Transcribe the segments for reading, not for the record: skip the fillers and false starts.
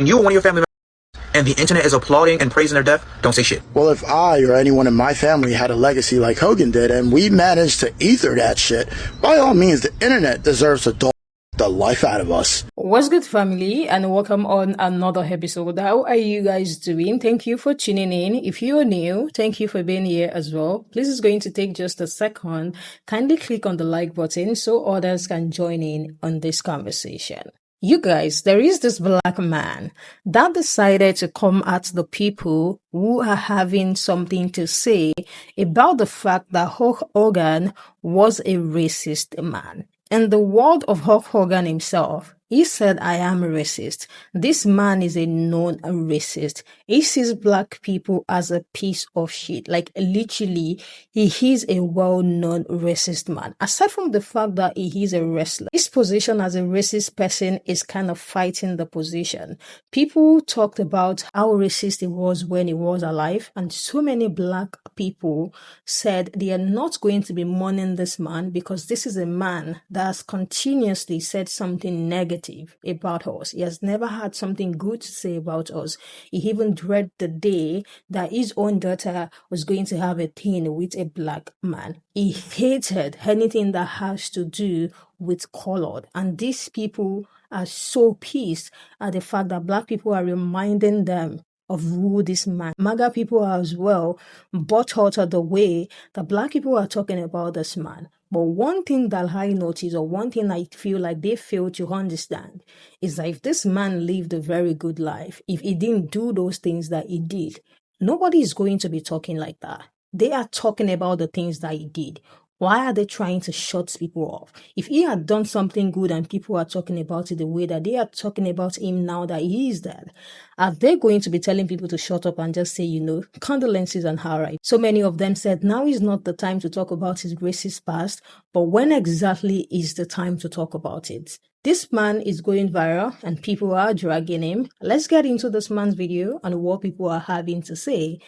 and you or one of your family members and the internet is applauding and praising their death, don't say shit. Well, if I or anyone in my family had a legacy like Hogan did and we managed to ether that shit, by all means, the internet deserves to dog the life out of us. What's good, family, and welcome on another episode. How are you guys doing? Thank you for tuning in. If you are new, thank you for being here as well. Please, it's going to take just a second. Kindly click on the like button so others can join in on this conversation. You guys, there is this black man that decided to come at the people who are having something to say about the fact that Hulk Hogan was a racist man. In the word of Hulk Hogan himself, he said, "I am a racist." This man is a known racist. He sees black people as a piece of shit. Like, literally, he is a well-known racist man. Aside from the fact that he is a wrestler, his position as a racist person is kind of fighting the position. People talked about how racist he was when he was alive, and so many black people said they are not going to be mourning this man because this is a man that has continuously said something negative about us. He has never had something good to say about us. He even dreaded the day that his own daughter was going to have a thing with a black man. He hated anything that has to do with color. And these people are so pissed at the fact that black people are reminding them of who this man. MAGA people are as well bought out of the way that black people are talking about this man. But one thing that I notice, or one thing I feel like they fail to understand, is that if this man lived a very good life, if he didn't do those things that he did, nobody is going to be talking like that. They are talking about the things that he did. Why are they trying to shut people off? If he had done something good and people are talking about it the way that they are talking about him now that he is dead, are they going to be telling people to shut up and just say, condolences and how right? So many of them said now is not the time to talk about his racist past, but when exactly is the time to talk about it? This man is going viral and people are dragging him. Let's get into this man's video and what people are having to say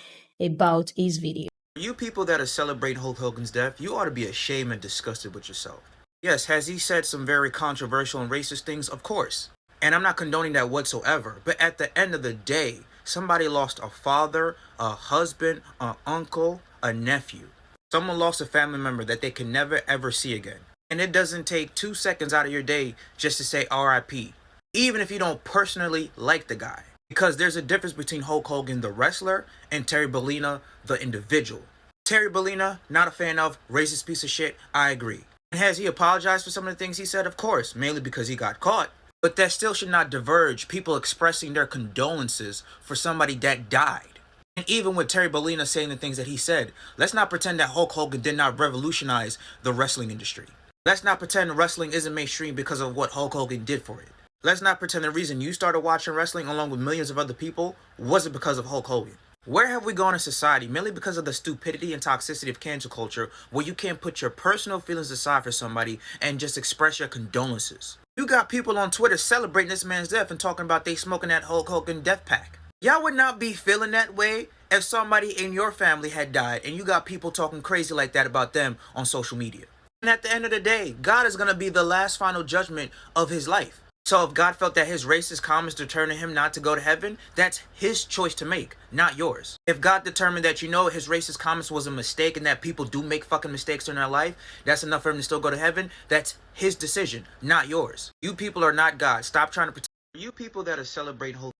about his video. You people that are celebrating Hulk Hogan's death, you ought to be ashamed and disgusted with yourself. Yes, has he said some very controversial and racist things? Of course. And I'm not condoning that whatsoever. But at the end of the day, somebody lost a father, a husband, an uncle, a nephew. Someone lost a family member that they can never ever see again. And it doesn't take 2 seconds out of your day just to say RIP. Even if you don't personally like the guy. Because there's a difference between Hulk Hogan, the wrestler, and Terry Bollea, the individual. Terry Bollea, not a fan of, racist piece of shit, I agree. And has he apologized for some of the things he said? Of course, mainly because he got caught. But that still should not diverge people expressing their condolences for somebody that died. And even with Terry Bollea saying the things that he said, let's not pretend that Hulk Hogan did not revolutionize the wrestling industry. Let's not pretend wrestling isn't mainstream because of what Hulk Hogan did for it. Let's not pretend the reason you started watching wrestling along with millions of other people wasn't because of Hulk Hogan. Where have we gone in society? Mainly because of the stupidity and toxicity of cancel culture, where you can't put your personal feelings aside for somebody and just express your condolences. You got people on Twitter celebrating this man's death and talking about they smoking that Hulk Hogan death pack. Y'all would not be feeling that way if somebody in your family had died and you got people talking crazy like that about them on social media. And at the end of the day, God is going to be the last final judgment of his life. So if God felt that his racist comments determined him not to go to heaven, that's his choice to make, not yours. If God determined that his racist comments was a mistake and that people do make fucking mistakes in their life, that's enough for him to still go to heaven, that's his decision, not yours. You people are not God. Stop trying to pretend. You people that are celebrating Hulk,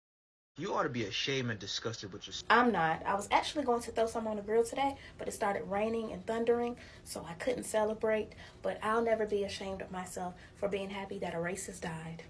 you ought to be ashamed and disgusted with yourself. I'm not. I was actually going to throw some on the grill today, but it started raining and thundering, so I couldn't celebrate. But I'll never be ashamed of myself for being happy that a racist died.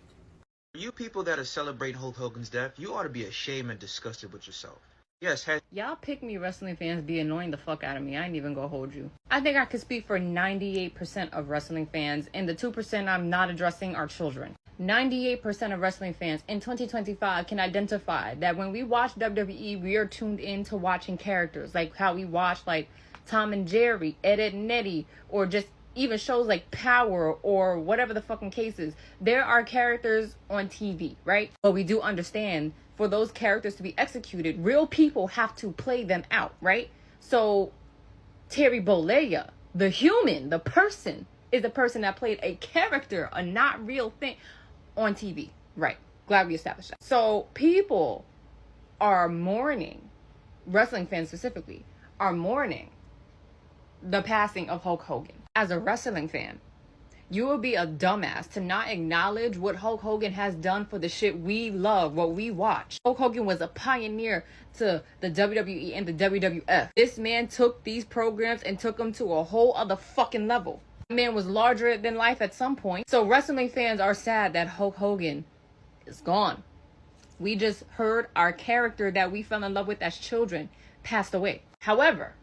You people that are celebrating Hulk Hogan's death, you ought to be ashamed and disgusted with yourself. Yes, y'all pick me wrestling fans be annoying the fuck out of me. I ain't even gonna hold you. I think I could speak for 98% of wrestling fans, and the 2% I'm not addressing are children. 98% of wrestling fans in 2025 can identify that when we watch WWE, we are tuned into watching characters, like how we watch like Tom and Jerry, Ed, Edd and Eddy, or just even shows like Power or whatever the fucking case is. There are characters on TV, right? But we do understand for those characters to be executed, real people have to play them out, right? So Terry Bollea, the human, the person, is the person that played a character, a not real thing on TV, right? Glad we established that. So people are mourning, wrestling fans specifically, are mourning the passing of Hulk Hogan. As a wrestling fan, you will be a dumbass to not acknowledge what Hulk Hogan has done for the shit we love, what we watch. Hulk Hogan was a pioneer to the WWE and the WWF. This man took these programs and took them to a whole other fucking level. The man was larger than life at some point. So wrestling fans are sad that Hulk Hogan is gone. We just heard our character that we fell in love with as children passed away. However,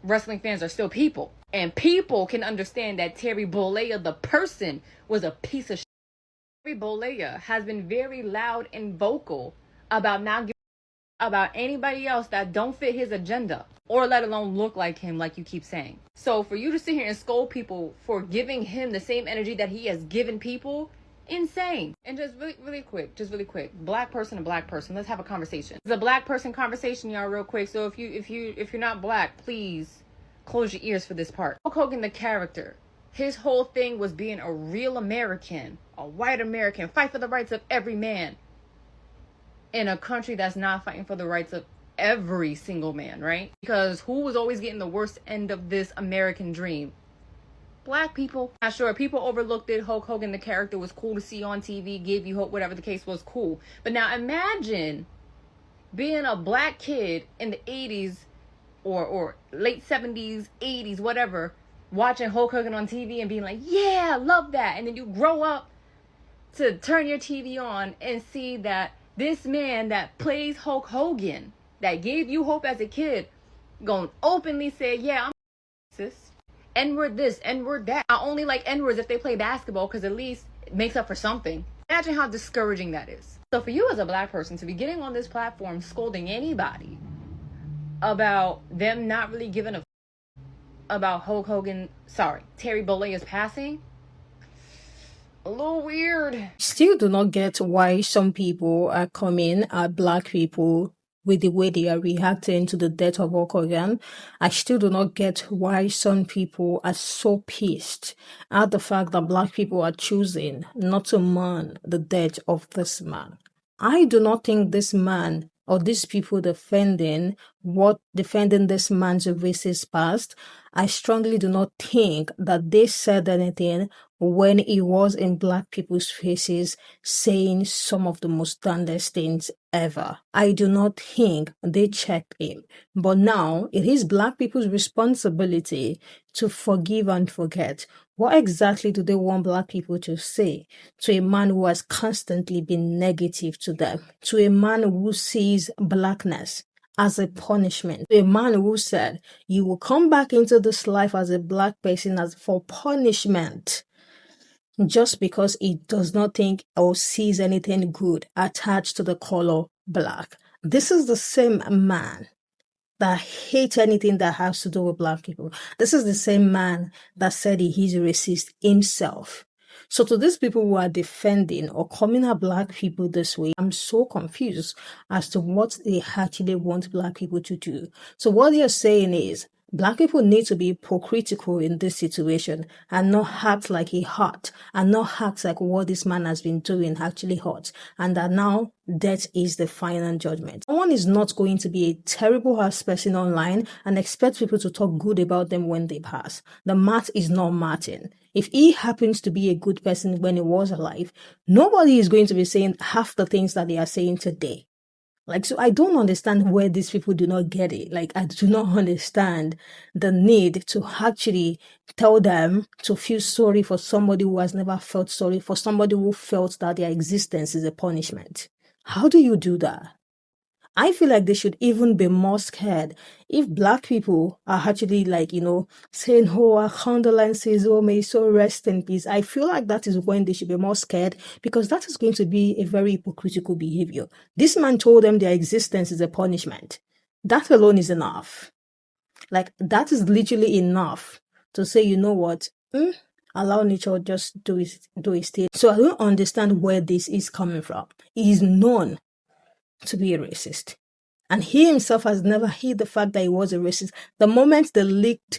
wrestling fans are still people. And people can understand that Terry Bollea, the person, was a piece of shit. Terry Bollea has been very loud and vocal about not giving about anybody else that don't fit his agenda, or let alone look like him, like you keep saying. So for you to sit here and scold people for giving him the same energy that he has given people, insane. And just really quick, black person to black person, let's have a conversation. It's a black person conversation, y'all, real quick. So if you're not black, please close your ears for this part. Hulk Hogan, the character, his whole thing was being a real American, a white American, fight for the rights of every man in a country that's not fighting for the rights of every single man, right? Because who was always getting the worst end of this American dream? Black people. Not sure, people overlooked it. Hulk Hogan, the character, was cool to see on TV, gave you hope, whatever the case was, cool. But now imagine being a black kid in the 80s or late 70s, 80s, whatever, watching Hulk Hogan on TV and being like, yeah, love that. And then you grow up to turn your TV on and see that this man that plays Hulk Hogan, that gave you hope as a kid, gonna openly say, yeah, I'm racist. N-word this, N-word that. I only like N-words if they play basketball, because at least it makes up for something. Imagine how discouraging that is. So for you as a black person to be getting on this platform scolding anybody about them not really giving a about Terry Bollea's passing, a little weird. Still do not get why some people are coming at black people with the way they are reacting to the death of Hulk Hogan. I still do not get why some people are so pissed at the fact that black people are choosing not to mourn the death of this man. I do not think this man or these people defending this man's racist past, I strongly do not think that they said anything when he was in black people's faces saying some of the most damnedest things ever. I do not think they checked him. But now it is black people's responsibility to forgive and forget. What exactly do they want black people to say to a man who has constantly been negative to them, to a man who sees blackness as a punishment, to a man who said, you will come back into this life as a black person as for punishment, just because he does not think or sees anything good attached to the color black. This is the same man that hates anything that has to do with black people. This is the same man that said he is racist himself. So to these people who are defending or coming at black people this way, I'm so confused as to what they actually want black people to do. So what they're saying is, black people need to be hypocritical in this situation and not act like he hurt, and not act like what this man has been doing actually hurt, and that now death is the final judgment. Someone is not going to be a terrible ass person online and expect people to talk good about them when they pass. The math is not matching. If he happens to be a good person when he was alive, nobody is going to be saying half the things that they are saying today. So I don't understand where these people do not get it. I do not understand the need to actually tell them to feel sorry for somebody who has never felt sorry, for somebody who felt that their existence is a punishment. How do you do that? I feel like they should even be more scared if black people are actually saying, oh, our condolences, oh, may so rest in peace. I feel like that is when they should be more scared, because that is going to be a very hypocritical behavior. This man told them their existence is a punishment. That alone is enough. That is literally enough to say, you know what? Allow nature just do its thing. So I don't understand where this is coming from. He is known to be a racist, and he himself has never hid the fact that he was a racist. The moment the leaked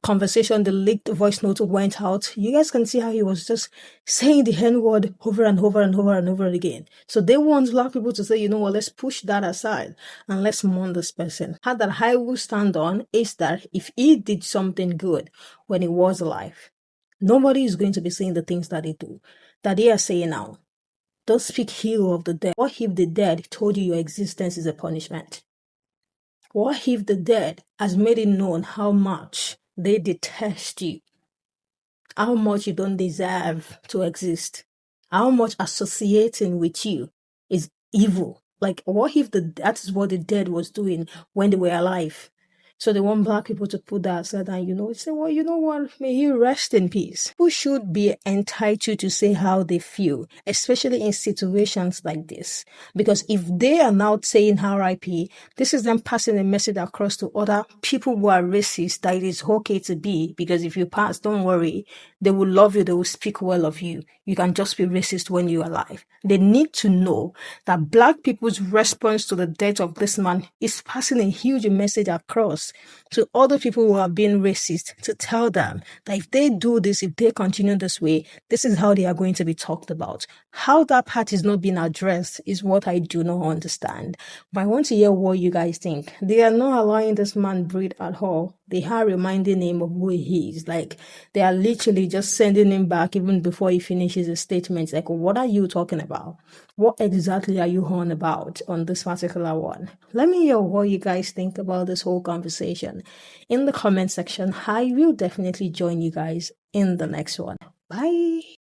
conversation, the leaked voice note went out, you guys can see how he was just saying the N-word over and over and over and over again. So they want Black people to say, you know what, let's push that aside and let's mourn this person. How that I will stand on is that if he did something good when he was alive, nobody is going to be saying the things that they are saying now. Don't speak ill of the dead. What if the dead told you your existence is a punishment? What if the dead has made it known how much they detest you? How much you don't deserve to exist? How much associating with you is evil? Like, what if that is what the dead was doing when they were alive? So they want Black people to put that aside and, say, well, you know what? May you rest in peace. People should be entitled to say how they feel, especially in situations like this. Because if they are now saying RIP, this is them passing a message across to other people who are racist that it is okay to be. Because if you pass, don't worry. They will love you. They will speak well of you. You can just be racist when you're alive. They need to know that Black people's response to the death of this man is passing a huge message across to other people who are being racist, to tell them that if they do this, if they continue this way, this is how they are going to be talked about. How that part is not being addressed is what I do not understand. But I want to hear what you guys think. They are not allowing this man breathe at all. They are reminding him of who he is. Like, they are literally just sending him back even before he finishes his statements. Like, what are you talking about? What exactly are you on about on this particular one? Let me hear what you guys think about this whole conversation in the comment section. I will definitely join you guys in the next one. Bye.